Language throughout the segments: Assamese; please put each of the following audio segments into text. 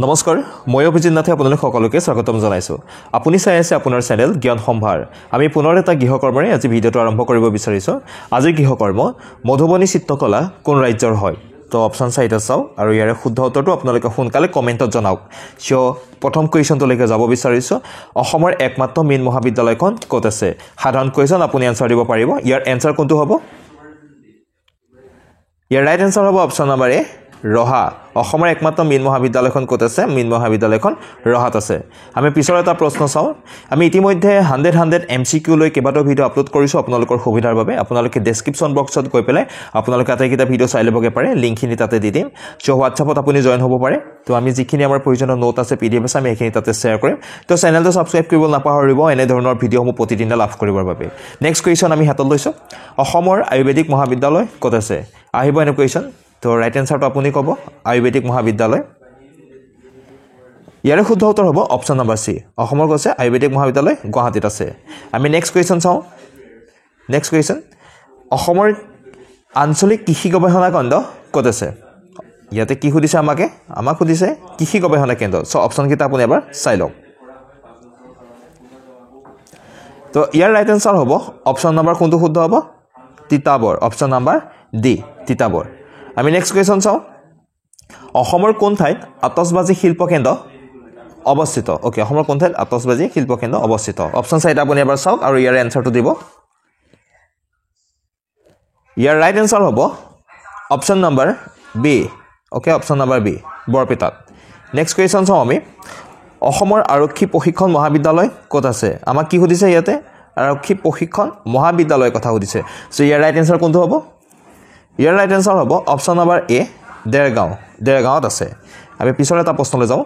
নমস্কাৰ মই অভিজিত নাথে আপোনালোক সকলোকে স্বাগতম জনাইছো আপুনি চাই আছে আপোনাৰ চেনেল জ্ঞান সম্ভাৰ আমি পুনৰ এটা গৃহকৰ্মৰে আজি ভিডিওটো আৰম্ভ কৰিব বিচাৰিছো আজি গৃহকৰ্ম মধুবনী চিত্ৰকলা কোন ৰাজ্যৰ হয় তো অপচন চাইটা চাও আৰু ইয়াৰে শুদ্ধ উত্তৰটো আপোনালোকে সোনকালে কমেন্টত জনাওক সো প্ৰথম কোৱেশ্চনটো লৈকে যাব বিচাৰিছো অসমৰ একমাত্ৰ মেইন মহাবিদ্যালয়খন ক'ত আছে সাধাৰণ কোৱেশ্চন আপুনি আনসাৰ দিব পাৰিব ইয়াৰ আনসাৰ কোনটো হ'ব ইয়াৰ ৰাইট আনসাৰ হ'ব অপচন নম্বৰ এ ৰহা অসমৰ একমাত্ৰ মেইন মহাবিদ্যালয়খন ক'ত আছে মেইন মহাবিদ্যালয়খন ৰহাত আছে আমি পিছৰ এটা প্ৰশ্ন চাও আমি ইতিমধ্যে 100 MCQ লৈ কেইবাটাও ভিডিও আপলোড কৰিছো আপোনালোকৰ সুবিধাৰ বাবে আপোনালোকে ডেসক্ৰিপচন বক্সত গৈ পেলাই আপোনালোকে আটাইকেইটা ভিডিও চাই ল'বগে পাৰে লিংকখিনি তাতে দি দিম সো হোৱাটছআপত আপুনি জয়েন হ'ব পাৰে তো আমি যিখিনি আমাৰ প্ৰয়োজনীয় নোট আছে PDF আছে আমি এইখিনি তাতে শ্বেয়াৰ কৰিম তো চেনেলটো সাবস্ক্ৰাইব কৰিব নাপাহৰিব এনে ধৰণৰ ভিডিওসমূহ প্ৰতিদিনে লাভ কৰিবৰ বাবে নেক্সট কোৱেশ্চন আমি হাতত লৈছো অসমৰ আয়ুৰ্বেদিক মহাবিদ্যালয় ক'ত আছে আহিব এনে কোৱেশ্চন তো ৰাইট আনসাৰটো আপুনি ক'ব আয়ুৰ্বেদিক মহাবিদ্যালয় ইয়াৰে শুদ্ধ উত্তৰ হ'ব অপচন নম্বৰ সি অসমৰ কৈছে আয়ুৰ্বেদিক মহাবিদ্যালয় গুৱাহাটীত আছে আমি নেক্সট কোৱেশ্চন চাও নেক্সট কোৱেশ্চন অসমৰ আঞ্চলিক কৃষি গৱেষণা কেন্দ্ৰ ক'ত আছে ইয়াতে কি সুধিছে আমাক সুধিছে কৃষি গৱেষণা কেন্দ্ৰ সো অপচন কিটা আপুনি এবাৰ চাই লওক তো ইয়াৰ ৰাইট আনসাৰ হ'ব অপচন নম্বৰ কোনটো শুদ্ধ হ'ব Titabar option number D Titabar আমি নেক্সট কোৱেশ্চন চাও অসমৰ কোন ঠাইত আতচবাজি শিল্প কেন্দ্ৰ অৱস্থিত ওকে অসমৰ কোন ঠাইত আতচবাজি শিল্প কেন্দ্ৰ অৱস্থিত অপচন চাইটা আপুনি এবাৰ চাওক আৰু ইয়াৰ আনসাৰটো দিব ইয়াৰ ৰাইট আনসাৰ হ'ব option number B okay option number B বৰপেটাত নেক্সট কোৱেশ্চন চাও আমি অসমৰ আৰক্ষী প্ৰশিক্ষণ মহাবিদ্যালয় ক'ত আছে আমাক কি সুধিছে ইয়াতে আৰক্ষী প্ৰশিক্ষণ মহাবিদ্যালয় কথা সুধিছে সো ইয়াৰ ৰাইট আনসাৰ কোনটো হ'ব ইয়াৰ ৰাইট আনসাৰ হ'ব অপচন নম্বৰ এ দেৰগাঁৱত আছে আমি পিছৰ এটা প্ৰশ্নলৈ যাও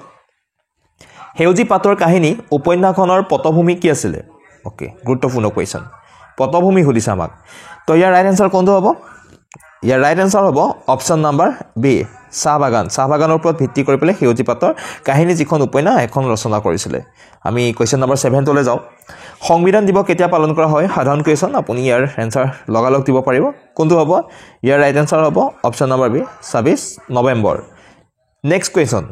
হেউজি পাতৰ কাহিনী উপন্যাসখনৰ পটভূমি কি আছিল ওকে গুৰুত্বপূৰ্ণ কোৱেশ্চন পটভূমি সুধিছে আমাক তো ইয়াৰ ৰাইট আনসাৰ কোনটো হ'ব ইয়াৰ ৰাইট আনসাৰ হ'ব অপচন নম্বৰ বি চাহবাগানৰ ওপৰত ভিত্তি কৰি পেলাই হেউজি পাতৰ কাহিনী যিখন উপন্যাস এখন ৰচনা কৰিছিল আমি কোৱেশ্চন নম্বৰ 7 লৈ যাও সংবিধান দিৱস কেতিয়া পালন কৰা হয় সাধাৰণ কোৱেশ্চন আপুনি ইয়াৰ আনসাৰ লগালগ দিব পাৰিব কোনটো হ'ব ইয়াৰ ৰাইট আনসাৰ হ'ব অপচন নম্বৰ বি 26 নৱেম্বৰ নেক্সট কোৱেশ্চন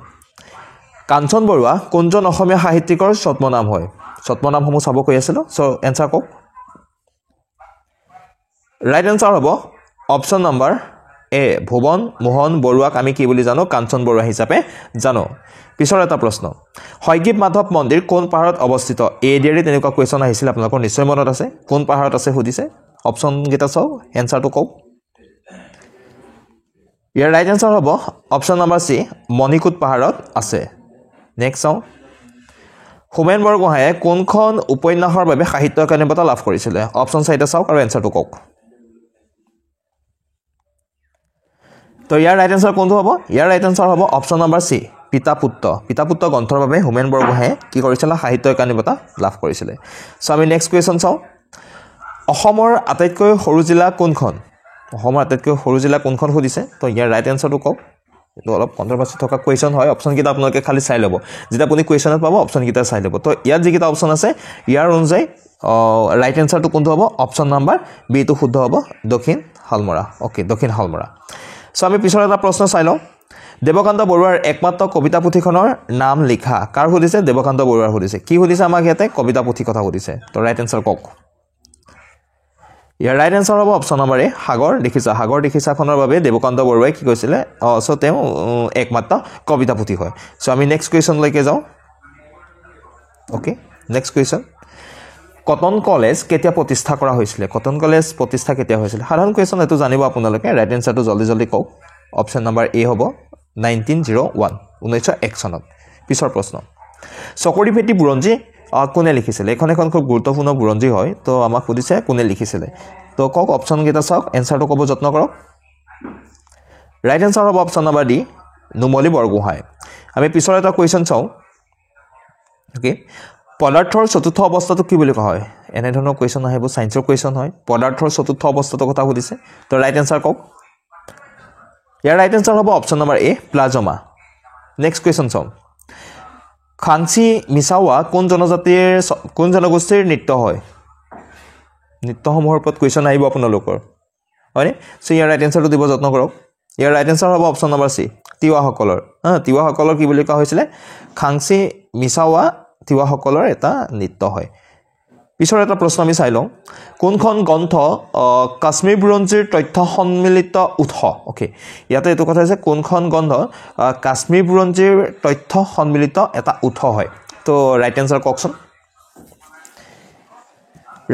কাঞ্চন বৰুৱা কোনজন অসমীয়া সাহিত্যিকৰ ছদ্মনাম হয় ছদ্মনামসমূহ চাব কৈ আছিল সো আনসাৰ কওক ৰাইট আনসাৰ হ'ব option number A Bhuban Mohan বৰুৱাক আমি কি বুলি জানো কাঞ্চন বৰুৱা হিচাপে জানো পিছৰ এটা প্ৰশ্ন হয়গ্ৰীৱ মাধৱ মন্দিৰ কোন পাহাৰত অৱস্থিত এডিয়াৰে তেনেকুৱা কোৱেশ্চন আহিছিল আপোনালোকৰ নিশ্চয় মনত আছে কোন পাহাৰত আছে সুধিছে অপচন গিটা চাও আনসাৰটো কওক ইয়াৰ ৰাইট আনসাৰ হ'ব অপচন নম্বৰ সি মণিকুট পাহাৰত আছে নেক্সট চাও হোমেন বৰগোহাঁয়ে কোনখন উপন্যাসৰ বাবে সাহিত্য একাডেমী বঁটা লাভ কৰিছিল অপচন চাইটা চাওক আৰু আনসাৰটো কওক তো ইয়াৰ ৰাইট আনসাৰ কোনটো হ'ব ইয়াৰ ৰাইট আনসাৰ হ'ব অপচন নম্বৰ সি পিতা পুত্ৰ গ্ৰন্থৰ বাবে হোমেন বৰগোহাঁয়ে কি কৰিছিল সাহিত্য একাডেমী বঁটা লাভ কৰিছিল সো আমি নেক্সট কোৱেশ্চন চাও অসমৰ আটাইতকৈ সৰু জিলা কোনখন সুধিছে তো ইয়াৰ ৰাইট আনসাৰটো কওক এটো অলপ কন্ট্ৰভাৰ্সি থকা কোৱেশ্চন হয় অপচন কিটা আপোনালোকে খালি চাই ল'ব যেটা আপুনি কোৱেশ্চনত পাব অপচন কিটা চাই ল'ব তো ইয়াত যিকিটা অপচন আছে ইয়াৰ অনুযায়ী ৰাইট আনসাৰটো কোনটো হ'ব অপচন নম্বৰ বি টো শুদ্ধ হ'ব দক্ষিণ হালমৰা ওকে দক্ষিণ হালমৰা সো আমি পিছৰ এটা প্ৰশ্ন চাই লওঁ দেৱকান্ত বৰুৱাৰ একমাত্ৰ কবিতা পুথিখনৰ নাম লিখা কাৰ সুধিছে দেৱকান্ত বৰুৱাৰ সুধিছে কি সুধিছে আমাক ইয়াতে কবিতা পুথি কথা সুধিছে তো ৰাইট আনসাৰ কওক ইয়াৰ ৰাইট আনসাৰ হ'ব অপচন নম্বৰ এ সাগৰ দেখিছাখনৰ বাবে দেৱকান্ত বৰুৱাই কি কৈছিলে সো তেওঁ একমাত্ৰ কবিতা পুথি হয় সো আমি নেক্সট কোৱেশ্চন লৈকে যাও okay next question cotton college কেতিয়া প্ৰতিষ্ঠা কৰা হৈছিল সাধাৰণ কোৱেশ্চন এটো জানিব আপোনালোকে ৰাইট আনসাৰটো জলদি কওক অপচন নম্বৰ এ হ'ব 1901 চনত পিছৰ প্ৰশ্ন চকৰি ফেটি বুৰঞ্জী কোনে লিখিছিল এখন খুব গুৰুত্বপূৰ্ণ বুৰঞ্জী হয় তো আমাক সুধিছে কোনে লিখিছিল তো কওক অপচন কেইটা চাওক আনসাৰটো ক'ব যত্ন কৰক ৰাইট আনসাৰ হ'ব option number D Numali Borgohain আমি পিছৰ এটা কোৱেশ্চন চাও ওকে পদাৰ্থৰ চতুৰ্থ অৱস্থাটো কি বুলি কোৱা হয় এনে ধৰণৰ কোৱেশ্চন আহিব সায়েন্সৰ কোৱেশ্চন হয় পদাৰ্থৰ চতুৰ্থ অৱস্থাটোৰ কথা সুধিছে তো ৰাইট আনসাৰ কওক ইয়াৰ ৰাইট আনসাৰ হ'ব অপচন নম্বৰ এ প্লাজমা নেক্সট কোৱেশ্চন চাও খানসি মিছাৱা কোন জনগোষ্ঠীৰ নৃত্য হয় নৃত্যসমূহৰ ওপৰত কোৱেশ্চন আহিব আপোনালোকৰ হয়নে সো ইয়াৰ ৰাইট আনসাৰটো দিব যত্ন কৰক ইয়াৰ ৰাইট আনসাৰ হ'ব অপচন নম্বৰ সি তিৱাসকলৰ তিৱাসকলৰ কি বুলি কোৱা হৈছিলে খাংচি মিছাৱা তিৱাসকলৰ এটা নৃত্য হয় পিছৰ এটা প্ৰশ্ন আমি চাই লওঁ কোনখন গ্ৰন্থ কাশ্মীৰ বুৰঞ্জীৰ তথ্য সন্মিলিত উৎস ওকে ইয়াতে এইটো কথা হৈছে কোনখন গ্ৰন্থ কাশ্মীৰ বুৰঞ্জীৰ তথ্য সন্মিলিত এটা উৎস হয় তো ৰাইট এনসাৰ কওকচোন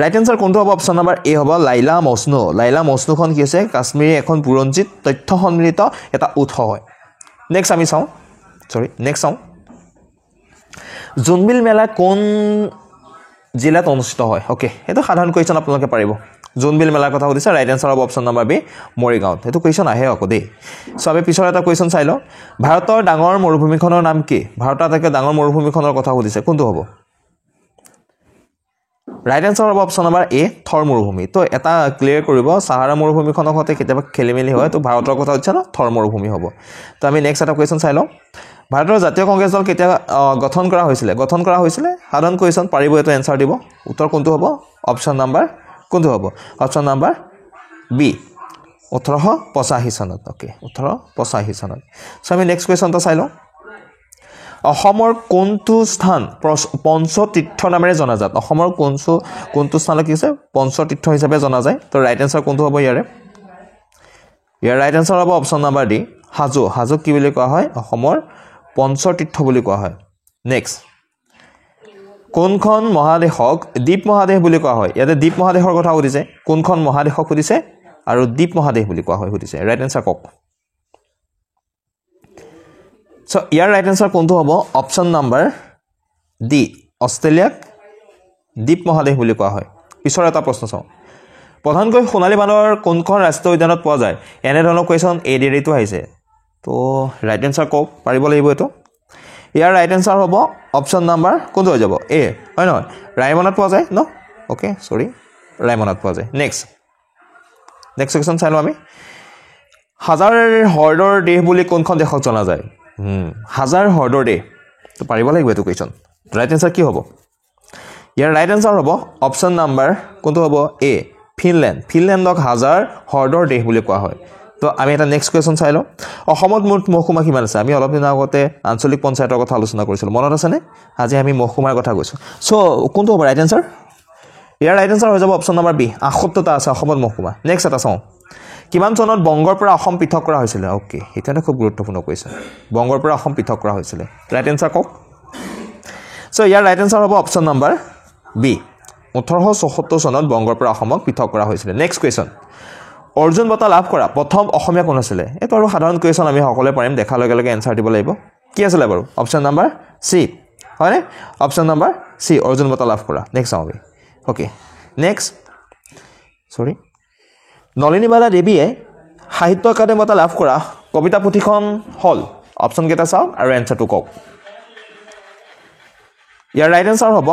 ৰাইট এনসাৰ কোনটো হ'ব অপচন নম্বৰ এ হ'ব লাইলা মজনুখন কি আছে কাশ্মীৰী এখন বুৰঞ্জীত তথ্য সন্মিলিত এটা উৎস হয় নেক্সট আমি চাওঁ জোনবিল মেলা কোন জিলাত অনুষ্ঠিত হয় ওকে এইটো সাধাৰণ কুৱেশ্যন আপোনালোকে পাৰিব জোনবিল মেলাৰ কথা সুধিছে ৰাইট এনসাৰ হ'ব অপচন নম্বৰ বি মৰিগাঁৱত এইটো কুৱেশ্যন আহে আকৌ দেই চ' আমি পিছৰ এটা কুৱেশ্যন চাই লওঁ ভাৰতৰ ডাঙৰ মৰুভূমিখনৰ নাম কি ভাৰতৰ আটাইতকৈ ডাঙৰ মৰুভূমিখনৰ কথা সুধিছে কোনটো হ'ব ৰাইট এনসাৰ হ'ব অপচন নম্বৰ এ থৰ মৰুভূমি তো এটা ক্লিয়াৰ কৰিব সাহাৰা মৰুভূমিখনৰ সৈতে কেতিয়াবা খেলিমেলি হয় তো ভাৰতৰ কথা হৈছে ন থৰ মৰুভূমি হ'ব তো আমি নেক্সট এটা কুৱেশ্যন চাই লওঁ ভাৰতৰ জাতীয় কংগ্ৰেছ দল কেতিয়া গঠন কৰা হৈছিলে সাধাৰণ কুৱেশ্যন পাৰিব এইটো এনসাৰ দিব উত্তৰ কোনটো হ'ব অপচন নম্বৰ কোনটো হ'ব অপচন নম্বৰ বি 1885 চনত ওকে 1885 চনত চ' আমি নেক্সট কুৱেশ্যনটো চাই লওঁ অসমৰ কোনটো স্থান পঞ্চতীৰ্থ নামেৰে জনাজাত অসমৰ কোনটো স্থানক কি আছে পঞ্চতীৰ্থ হিচাপে জনা যায় তো ৰাইট এনসাৰ কোনটো হ'ব ইয়াৰ ৰাইট এনসাৰ হ'ব অপচন নম্বৰ ডি হাজোক কি বুলি কোৱা হয় অসমৰ পঞ্চতীৰ্থ বুলি কোৱা হয় নেক্সট কোনখন মহাদেশক দ্বীপ মহাদেশ বুলি কোৱা হয় ইয়াতে দ্বীপ মহাদেশৰ কথা সুধিছে কোনখন মহাদেশক সুধিছে আৰু দ্বীপ মহাদেশ বুলি কোৱা হয় সুধিছে ৰাইট এনসাৰ কওক চ' ইয়াৰ ৰাইট এনসাৰ কোনটো হ'ব অপচন নম্বৰ ডি অষ্ট্ৰেলিয়াক দ্বীপ মহাদেশ বুলি কোৱা হয় পিছৰ এটা প্ৰশ্ন চাওঁ প্ৰধানকৈ সোণালী বান্দৰ কোনখন ৰাষ্ট্ৰীয় উদ্যানত পোৱা যায় এনেধৰণৰ কুৱেশ্যন এডিআৰিটো আহিছে তো ৰাইট এনসাৰ কওক পাৰিব লাগিব এইটো ইয়াৰ ৰাইট এনসাৰ হ'ব অপচন নম্বৰ কোনটো হৈ যাব এ হয় নহয় ৰায়মনাত পোৱা যায় ন ওকে সৰি ৰায়মনাত পোৱা যায় নেক্সট কুৱেশ্যন চাই লওঁ আমি হাজাৰ হ্ৰদৰ দেশ বুলি কোনখন দেশক জনা যায় হাজাৰ হ্ৰদৰ দেশ তো পাৰিব লাগিব এইটো কুৱেশ্যন ৰাইট এনসাৰ কি হ'ব ইয়াৰ ৰাইট এনসাৰ হ'ব অপচন নম্বৰ কোনটো হ'ব এ ফিনলেণ্ডক হাজাৰ হ্ৰদৰ দেশ বুলি কোৱা হয় তো আমি এটা নেক্সট কুৱেশ্যন চাই লওঁ অসমত মুঠ মহকুমা কিমান আছে আমি অলপ দিনৰ আগতে আঞ্চলিক পঞ্চায়তৰ কথা আলোচনা কৰিছিলোঁ মনত আছেনে আজি আমি মহকুমাৰ কথা কৈছোঁ চ' কোনটো হ'ব ৰাইট এনসাৰ ইয়াৰ ৰাইট এনসাৰ হৈ যাব অপচন নম্বৰ বি 78টা আছে অসমত মহকুমা নেক্সট এটা চাওঁ কিমান চনত বংগৰ পৰা অসম পৃথক কৰা হৈছিলে ওকে এতিয়া খুব গুৰুত্বপূৰ্ণ কুৱেশ্যন বংগৰ পৰা অসম পৃথক কৰা হৈছিলে ৰাইট এনসাৰ কওক চ' ইয়াৰ ৰাইট এনসাৰ হ'ব অপচন নম্বৰ বি 1874 চনত বংগৰ পৰা অসমক পৃথক কৰা হৈছিলে নেক্সট কুৱেশ্যন অৰ্জুন বঁটা লাভ কৰা প্ৰথম অসমীয়া কোন আছিলে এইটো আৰু সাধাৰণ কুৱেশ্যন আমি সকলোৱে পাৰিম দেখাৰ লগে লগে এনসাৰ দিব লাগিব কি আছিলে বাৰু অপচন নম্বৰ চি হয়নে অপচন নম্বৰ চি অৰ্জুন বঁটা লাভ কৰা নেক্সট চাওঁ আমি ওকে নেক্সট সৰি নলিনীবালা দেৱীয়ে সাহিত্য একাডেমী বঁটা লাভ কৰা কবিতা পুথিখন হ'ল অপচন কেইটা চাওক আৰু এনসাৰটো কওক ইয়াৰ ৰাইট এনসাৰ হ'ব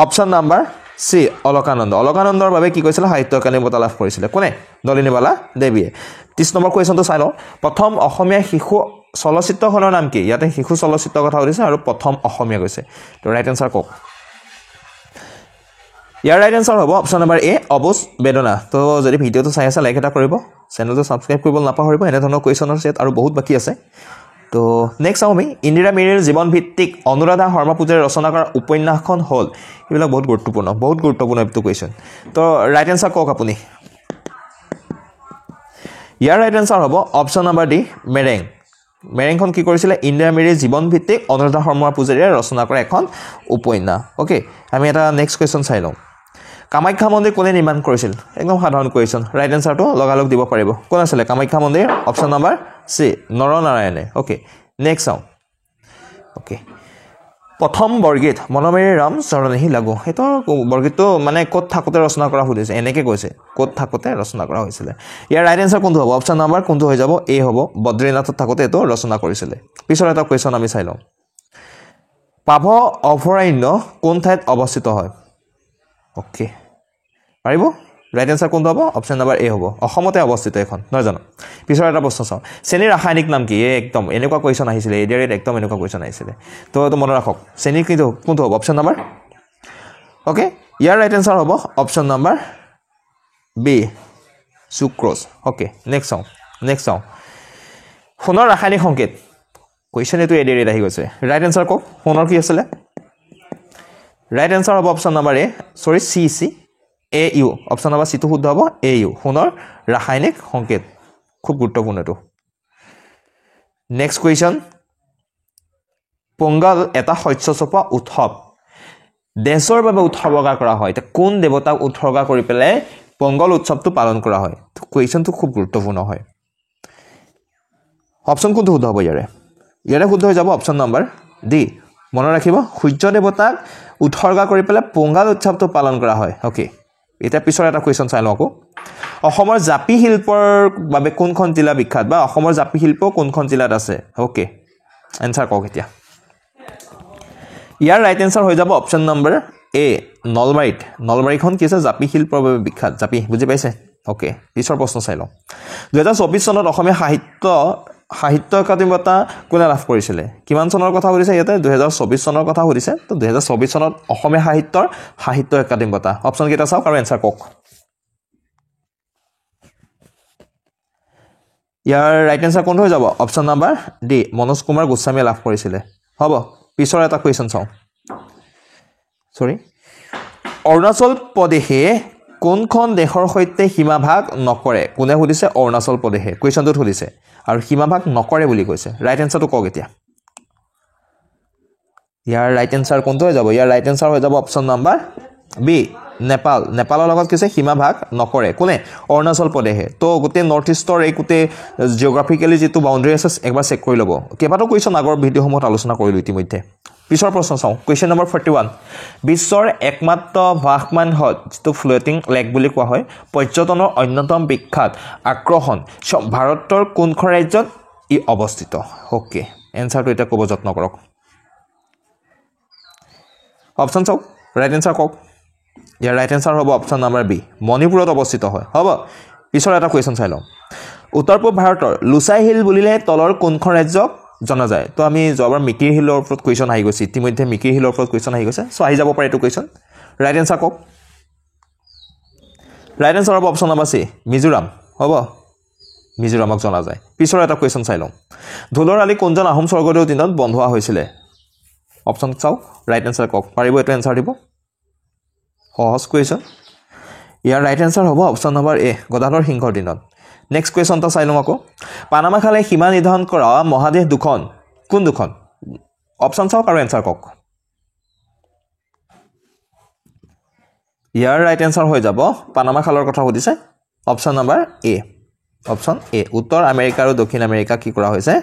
অপচন নম্বৰ চি অলকানন্দৰ বাবে কি কৈছিলে সাহিত্য একাডেমী বঁটা লাভ কৰিছিলে কোনে নলিনীবালা দেৱীয়ে 30 নম্বৰ কুৱেশ্যনটো চাই লওঁ প্ৰথম অসমীয়া শিশু চলচ্চিত্ৰখনৰ নাম কি ইয়াতে শিশু চলচ্চিত্ৰৰ কথা সুধিছে আৰু প্ৰথম অসমীয়া কৈছে তো ৰাইট এনসাৰ কওক ইয়াৰ ৰাইট এনসাৰ হ'ব অপচন নম্বৰ এ অবুজ বেদনা তো যদি ভিডিঅ'টো চাই আছে লাইক এটা কৰিব চেনেলটো ছাবস্ক্ৰাইব কৰিব নাপাহৰিব এনেধৰণৰ কুৱেশ্যনৰ ছেট আৰু বহুত বাকী আছে তো নেক্সট চাওঁ আমি ইন্দিৰা মিৰিৰ জীৱন ভিত্তিক অনুৰাধা শৰ্মা পূজাৰী ৰচনা কৰা উপন্যাসখন হ'ল এইবিলাক বহুত গুৰুত্বপূৰ্ণ এইটো কুৱেশ্যন তো ৰাইট এনসাৰ কওক আপুনি ইয়াৰ ৰাইট এনসাৰ হ'ব অপচন নম্বৰ ডি মেৰেংখন কি কৰিছিলে ইন্দিৰা মিৰিৰ জীৱন ভিত্তিক অনুৰাধা শৰ্মা পূজাৰীয়ে ৰচনা কৰা এখন উপন্যাস ওকে আমি এটা নেক্সট কুৱেশ্যন চাই লওঁ কামাখ্যা মন্দিৰ কোনে নিৰ্মাণ কৰিছিল একদম সাধাৰণ কুৱেশ্যন ৰাইট এনসাৰটো লগালগ দিব পাৰিব কোন আছিলে কামাখ্যা মন্দিৰ অপচন নম্বৰ চি নৰনাৰায়ণে ওকে নেক্সট চাওঁ ওকে প্ৰথম বৰগীত মনমেৰে ৰাম চৰণেহি লাগো সেইটো বৰগীতটো মানে ক'ত থাকোঁতে ৰচনা কৰা সুধিছে এনেকৈ কৈছে ক'ত থাকোঁতে ৰচনা কৰা হৈছিলে ইয়াৰ ৰাইট এনসাৰ কোনটো হ'ব অপচন নম্বৰ কোনটো হৈ যাব এ হ'ব বদ্ৰীনাথত থাকোঁতে এইটো ৰচনা কৰিছিলে পিছৰ এটা কুৱেশ্যন আমি চাই লওঁ পাভ অভয়াৰণ্য কোন ঠাইত অৱস্থিত হয় ওকে পাৰিব ৰাইট এনসাৰ কোনটো হ'ব অপচন নম্বৰ এ হ'ব অসমতে অৱস্থিত এখন নহয় জানো পিছৰ এটা প্ৰশ্ন চাওঁ চেনীৰ ৰাসায়নিক নাম কি একদম এনেকুৱা কুৱেশ্যন আহিছিলে এডিআৰিত একদম এনেকুৱা কুৱেশ্যন আহিছিলে তো এইটো মনত ৰাখক চেনীৰ কিন্তু কোনটো হ'ব অপচন নম্বৰ ওকে ইয়াৰ ৰাইট এনসাৰ হ'ব option number B sucrose okay next চাওঁ সোণৰ ৰাসায়নিক সংকেত কুৱেশ্যন এইটো এডিৰেট আহি গৈছে ৰাইট এনসাৰ কওক সোণৰ কি আছিলে ৰাইট এনসাৰ হ'ব option number A sorry C A U option number C টো শুদ্ধ হ'ব এ ইউ সোণৰ ৰাসায়নিক সংকেত খুব গুৰুত্বপূৰ্ণ এটো নেক্সট কুৱেশ্যন পোংগল এটা শস্য চপোৱা উৎসৱ দেশৰ বাবে উৎসৰ্গা কৰা হয় এটা কোন দেৱতাক উৎসৰ্গা কৰি পেলাই পোংগল উৎসৱটো পালন কৰা হয় কুৱেশ্যনটো খুব গুৰুত্বপূৰ্ণ হয় অপশ্যন কোনটো শুদ্ধ হ'ব ইয়াৰে শুদ্ধ হৈ যাব অপশ্যন নম্বৰ ডি মনত ৰাখিব সূৰ্য দেৱতাক উৎসৰ্গা কৰি পেলাই পোংগল উৎসৱটো পালন কৰা হয় ওকে এটা পিছৰ এটা কুৱেশ্যন চাই লওঁ আকৌ অসমৰ জাপি শিল্পৰ বাবে কোনখন জিলা বিখ্যাত বা অসমৰ জাপি শিল্প কোনখন জিলাত আছে ওকে এনসাৰ কওক এতিয়া ইয়াৰ ৰাইট এনসাৰ হৈ যাব অপশ্যন নম্বৰ এ নলবাৰীখন কি আছে জাপি শিল্পৰ বাবে বিখ্যাত জাপি বুজি পাইছে ওকে পিছৰ প্ৰশ্ন চাই লওঁ 2024 চনত অসমীয়া সাহিত্য একাডেমী বঁটা কোনে লাভ কৰিছিলে কিমান চনৰ কথা সুধিছে ইয়াতে 2024 চনৰ কথা সুধিছে তো 2024 চনত অসমীয়া সাহিত্য একাডেমী বঁটা অপশ্যন কেইটা চাওক আৰু এনসাৰ কওক ইয়াৰ ৰাইট এনসাৰ কোনটো হৈ যাব option number D Manoj Kumar গোস্বামীয়ে লাভ কৰিছিলে হ'ব পিছৰ এটা কুৱেশ্যন চাওঁ সৰি অৰুণাচল প্ৰদেশে কোনখন দেশৰ সৈতে সীমাভাগ নকৰে কোনে সুধিছে অৰুণাচল প্ৰদেশে কুৱেশ্যনটোত সুধিছে আৰু সীমাভাগ নকৰে বুলি কৈছে ৰাইট এনসাৰটো কওক এতিয়া ইয়াৰ ৰাইট এনসাৰ কোনটো হৈ যাব ইয়াৰ ৰাইট এনসাৰ হৈ যাব অপশ্যন নম্বৰ বি নেপালৰ লগত কিছে সীমাভাগ নকৰে কোনে অৰুণাচল প্ৰদেশে তো গোটেই নৰ্থ ইষ্টৰ এই গোটেই জিঅ'গ্ৰাফিকেলি যেটো বাউণ্ডাৰী আছে একবাৰ চেক কৰি ল'ব কেইবাটাও কুৱেশ্যন আগৰ ভিডিঅ'সমূহত আলোচনা কৰিলোঁ ইতিমধ্যে পিছৰ প্ৰশ্ন চাওঁ কুৱেশ্যন নম্বৰ 41 বিশ্বৰ একমাত্ৰ ভাসমান হ্ৰদ যেটো ফ্লোটিং লেক বুলি কোৱা হয় পৰ্যটনৰ অন্যতম বিখ্যাত আকৰ্ষণ ভাৰতৰ কোনখন ৰাজ্যত ই অৱস্থিত ওকে এনসাৰটো এটা ক'ব যত্ন কৰক অপশ্যন চাওক ৰাইট এনসাৰ কওক ইয়াৰ ৰাইট এনসাৰ হ'ব অপশ্যন নম্বৰ বি মণিপুৰত অৱস্থিত হয় হ'ব পিছৰ এটা কুৱেশ্যন চাই লওঁ উত্তৰ পূব ভাৰতৰ লুচাই হিল বুলিলে তলৰ কোনখন ৰাজ্যক জনা যায় তো আমি যোৱাবাৰ মিকিৰ হিলৰ ওপৰত কুৱেশ্যন আহি গৈছে ইতিমধ্যে মিকিৰ হিলৰ ওপৰত কুৱেশ্যন আহি গৈছে সো আহি যাব পাৰে এইটো কুৱেশ্যন ৰাইট এনসাৰ কওক ৰাইট এনসাৰ হ'ব অপশ্যন নম্বৰ চি মিজোৰাম হ'ব মিজোৰামক জনা যায় পিছৰ এটা কুৱেশ্যন চাই লওঁ ঢোলৰ আলি কোনজন আহোম স্বৰ্গদেউৰ দিনত বন্ধোৱা হৈছিলে অপশ্যন চাওক ৰাইট এনসাৰ কওক পাৰিব এইটো এনসাৰ দিব সহজ কুৱেশ্যন ইয়াৰ ৰাইট এনসাৰ হ'ব অপশ্যন নম্বৰ এ গদাধৰ সিংহৰ দিনত নেক্সট কুৱেশ্যনটা চাই লওঁ আকৌ পানামা খালে সীমা নিৰ্ধাৰণ কৰা মহাদেশ দুখন কোন দুখন অপশ্যন চাওক আৰু এনসাৰ কওক ইয়াৰ ৰাইট এনসাৰ হৈ যাব পানামা খালৰ কথা সুধিছে option number A option A উত্তৰ আমেৰিকা আৰু দক্ষিণ আমেৰিকা কি কৰা হৈছে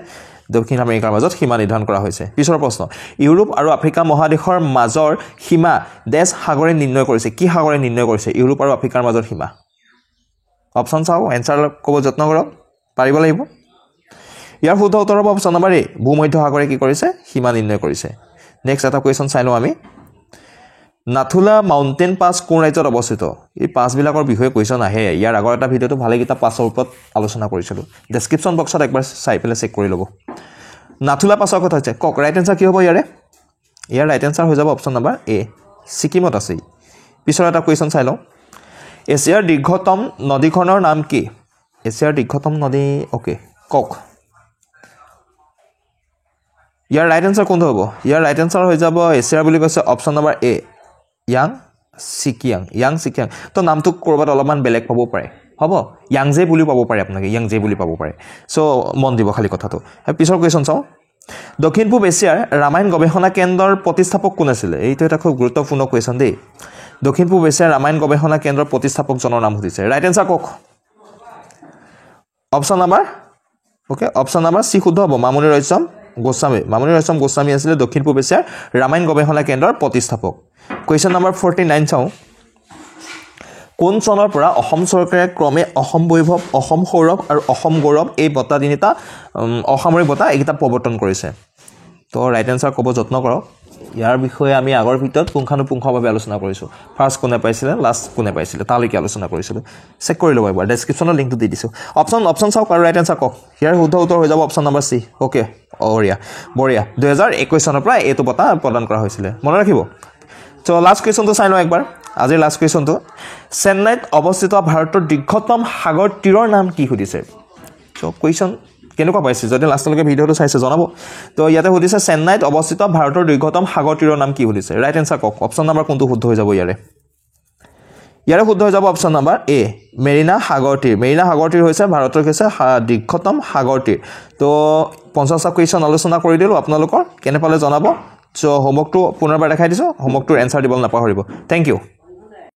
দক্ষিণ আমেৰিকাৰ মাজত সীমা নিৰ্ধাৰণ কৰা হৈছে পিছৰ প্ৰশ্ন ইউৰোপ আৰু আফ্ৰিকা মহাদেশৰ মাজৰ সীমা দেশ সাগৰে নিৰ্ণয় কৰিছে কি সাগৰে নিৰ্ণয় কৰিছে ইউৰোপ আৰু আফ্ৰিকাৰ মাজৰ সীমা অপশ্যন চাওক এনসাৰ ক'ব যত্ন কৰক পাৰিব লাগিব ইয়াৰ শুদ্ধ উত্তৰ হ'ব অপশ্যন নম্বৰ এ ভূমধ্য সাগৰে কি কৰিছে সীমা নিৰ্ণয় কৰিছে নেক্সট এটা কুৱেশ্যন চাই লওঁ আমি নাথুলা মাউণ্টেইন পাছ কোন ৰাজ্যত অৱস্থিত এই পাছবিলাকৰ বিষয়ে কুৱেশ্যন আহে ইয়াৰ আগৰ এটা ভিডিঅ'টো ভালেকেইটা পাছৰ ওপৰত আলোচনা কৰিছিলোঁ ডেছক্ৰিপশ্যন বক্সত একবাৰ চাই পেলাই চেক কৰি ল'ব নাথুলা পাছৰ কথা হৈছে কওক ৰাইট এনসাৰ কি হ'ব ইয়াৰ ৰাইট এনসাৰ হৈ যাব অপশ্যন নম্বৰ এ ছিকিমত আছে পিছৰ এটা কুৱেশ্যন চাই লওঁ এছিয়াৰ দীৰ্ঘতম নদীখনৰ নাম কি এছিয়াৰ দীৰ্ঘতম নদী ওকে কওক ইয়াৰ ৰাইট এনসাৰ কোনটো হ'ব ইয়াৰ ৰাইট এনসাৰ হৈ যাব এছিয়াৰ বুলি কৈছে অপশ্যন নম্বৰ এ ইয়াং চিকিয়াং তো নামটো ক'ৰবাত অলপমান বেলেগ পাব পাৰে হ'ব ইয়াংজে বুলি পাব পাৰে আপোনালোকে ইয়াংজে বুলি পাব পাৰে চ' মন দিব খালি কথাটো পিছৰ কুৱেশ্যন চাওঁ দক্ষিণ পূব এছিয়াৰ ৰামায়ণ গৱেষণা কেন্দ্ৰৰ প্ৰতিষ্ঠাপক কোন আছিলে এইটো এটা খুব গুৰুত্বপূৰ্ণ কুৱেশ্যন দেই দক্ষিণ পূব এছিয়াৰ ৰামায়ণ গৱেষণা কেন্দ্ৰৰ প্ৰতিষ্ঠাপকজনৰ নাম সুধিছে ৰাইট এনসাৰ কওক অপশ্যন নম্বৰ চি শুদ্ধ হ'ব মামণি ৰয়ছম গোস্বামী আছিলে দক্ষিণ পূব এছিয়াৰ ৰামায়ণ গৱেষণা কেন্দ্ৰৰ প্ৰতিষ্ঠাপক কুৱেশ্যন নম্বৰ 49 চাওঁ কোন চনৰ পৰা অসম চৰকাৰে ক্ৰমে অসম বৈভৱ অসম সৌৰভ আৰু অসম গৌৰৱ এই বঁটা তিনিটা অসামৰিক বঁটা এইকেইটা প্ৰৱৰ্তন কৰিছে তো ৰাইট এনসাৰ ক'ব যত্ন কৰক ইয়াৰ বিষয়ে আমি আগৰ ভিডিঅ'ত পুংখানুপুংখভাৱে আলোচনা কৰিছোঁ ফাৰ্ষ্ট কোনে পাইছিলে লাষ্ট কোনে পাইছিলে তালৈকে আলোচনা কৰিছিলোঁ চেক কৰি ল'ব এবাৰ ডেছক্ৰিপশ্যনৰ লিংকটো দি দিছোঁ অপশ্যন চাওক আৰু ৰাইট এনসাৰ কওক ইয়াৰ শুদ্ধ উত্তৰ হৈ যাব অপশ্যন নম্বৰ চি অ'কে বঢ়িয়া 2021 চনৰ পৰা এইটো বঁটা প্ৰদান কৰা হৈছিলে মনত ৰাখিব চ' লাষ্ট কুৱেশ্যনটো চাই লওঁ একবাৰ আজিৰ লাষ্ট কুৱেশ্যনটো চেন্নাইত অৱস্থিত ভাৰতৰ দীৰ্ঘতম সাগৰ তীৰৰ নাম কি সুধিছে চ' কুৱেশ্যন কেনেকুৱা পাইছে যদি লাষ্টলৈকে ভিডিঅ'টো চাইছে জনাব তো ইয়াতে সুধিছে চেন্নাইত অৱস্থিত ভাৰতৰ দীৰ্ঘতম সাগৰ তীৰৰ নাম কি সুধিছে ৰাইট এনসাৰ কওক অপশ্যন নাম্বাৰ কোনটো শুদ্ধ হৈ যাব ইয়াৰে শুদ্ধ হৈ যাব অপশ্যন নাম্বাৰ এ মেৰিনা সাগৰ তীৰ হৈছে ভাৰতৰ হৈছে দীৰ্ঘতম সাগৰ তীৰ তো 50টা কুৱেশ্যন আলোচনা কৰি দিলোঁ আপোনালোকৰ কেনে পালে জনাব চ' হোমৱৰ্কটো পুনৰবাৰ দেখাই দিছোঁ হোমৱৰ্কটোৰ এনসাৰ দিবলৈ নাপাহৰিব থেংক ইউ